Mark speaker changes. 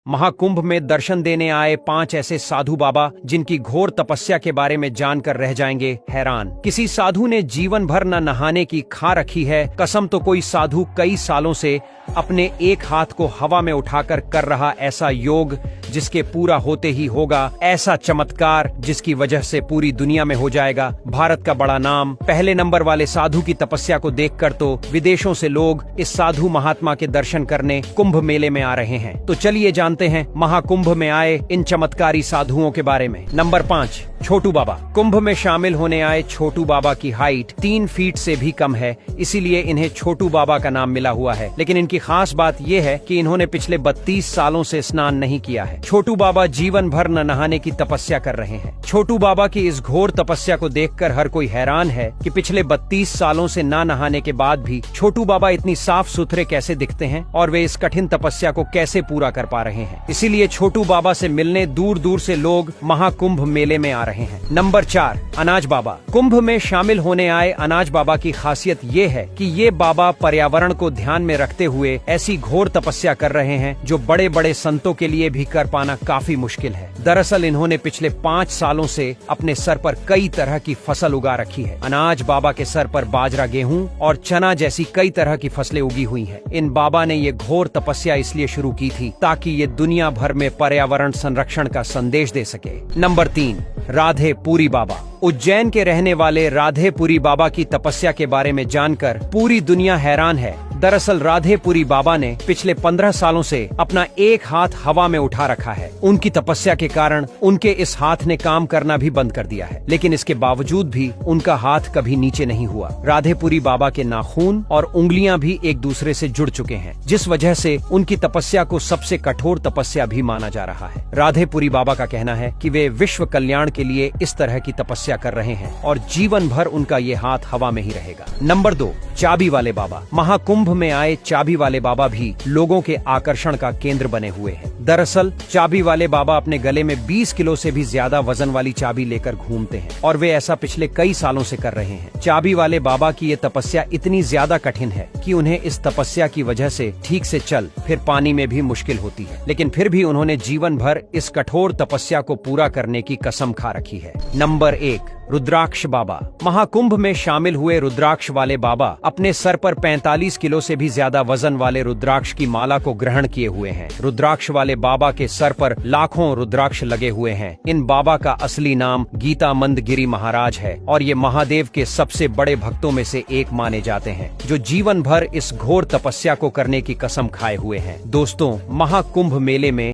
Speaker 1: महाकुंभ में दर्शन देने आए 5 ऐसे साधु बाबा जिनकी घोर तपस्या के बारे में जानकर रह जाएंगे हैरान। किसी साधु ने जीवन भर न नहाने की खा रखी है कसम, तो कोई साधु कई सालों से अपने एक हाथ को हवा में उठाकर कर रहा ऐसा योग जिसके पूरा होते ही होगा ऐसा चमत्कार जिसकी वजह से पूरी दुनिया में हो जाएगा भारत का बड़ा नाम। पहले नंबर वाले साधु की तपस्या को देखकर तो विदेशों से लोग इस साधु महात्मा के दर्शन करने कुंभ मेले में आ रहे हैं। तो चलिए जानते हैं महाकुंभ में आए इन चमत्कारी साधुओं के बारे में। नंबर 5, छोटू बाबा। कुंभ में शामिल होने आए छोटू बाबा की हाइट 3 फीट से भी कम है, इसीलिए इन्हें छोटू बाबा का नाम मिला हुआ है। लेकिन इनकी खास बात यह है कि इन्होंने पिछले 32 सालों से स्नान नहीं किया है। छोटू बाबा जीवन भर न नहाने की तपस्या कर रहे हैं। छोटू बाबा की इस घोर तपस्या को देखकर हर कोई हैरान है कि पिछले 32 सालों से ना नहाने के बाद भी छोटू बाबा इतनी साफ सुथरे कैसे दिखते हैं और वे इस कठिन तपस्या को कैसे पूरा कर पा रहे हैं। इसीलिए छोटू बाबा से मिलने दूर दूर से लोग महाकुंभ मेले में आ रहे हैं। नंबर 4, अनाज बाबा। कुंभ में शामिल होने आए अनाज बाबा की खासियत ये है कि ये बाबा पर्यावरण को ध्यान में रखते हुए ऐसी घोर तपस्या कर रहे हैं जो बड़े बड़े संतों के लिए भी कर पाना काफी मुश्किल है। दरअसल इन्होंने पिछले 5 सालों से अपने सर पर कई तरह की फसल उगा रखी है। अनाज बाबा के सर पर बाजरा, गेहूं और चना जैसी कई तरह की फसलें उगी हुई हैं। इन बाबा ने ये घोर तपस्या इसलिए शुरू की थी ताकि ये दुनिया भर में पर्यावरण संरक्षण का संदेश दे सके। नंबर 3, राधेपुरी बाबा। उज्जैन के रहने वाले राधेपुरी बाबा की तपस्या के बारे में जानकर पूरी दुनिया हैरान है। दरअसल राधेपुरी बाबा ने पिछले 15 सालों से अपना एक हाथ हवा में उठा रखा है। उनकी तपस्या के कारण उनके इस हाथ ने काम करना भी बंद कर दिया है, लेकिन इसके बावजूद भी उनका हाथ कभी नीचे नहीं हुआ। राधेपुरी बाबा के नाखून और उंगलियां भी एक दूसरे से जुड़ चुके हैं, जिस वजह से उनकी तपस्या को सबसे कठोर तपस्या भी माना जा रहा है। राधेपुरी बाबा का कहना है कि वे विश्व कल्याण के लिए इस तरह की तपस्या कर रहे हैं और जीवन भर उनका ये हाथ हवा में ही रहेगा। नंबर 2, चाबी वाले बाबा। महाकुंभ में आए चाबी वाले बाबा भी लोगों के आकर्षण का केंद्र बने हुए हैं। दरअसल चाबी वाले बाबा अपने गले में 20 किलो से भी ज्यादा वजन वाली चाबी लेकर घूमते हैं और वे ऐसा पिछले कई सालों से कर रहे हैं। चाबी वाले बाबा की ये तपस्या इतनी ज्यादा कठिन है कि उन्हें इस तपस्या की वजह से ठीक से चल फिर पानी में भी मुश्किल होती है, लेकिन फिर भी उन्होंने जीवन भर इस कठोर तपस्या को पूरा करने की कसम खा रखी है। नंबर 1, रुद्राक्ष बाबा। महाकुंभ में शामिल हुए रुद्राक्ष वाले बाबा अपने सर पर 45 किलो से भी ज्यादा वजन वाले रुद्राक्ष की माला को ग्रहण किए हुए हैं। रुद्राक्ष वाले बाबा के सर पर लाखों रुद्राक्ष लगे हुए हैं। इन बाबा का असली नाम गीतामंद गिरी महाराज है और ये महादेव के सबसे बड़े भक्तों में से एक माने जाते हैं, जो जीवन भर इस घोर तपस्या को करने की कसम खाए हुए हैं। दोस्तों, महाकुंभ मेले में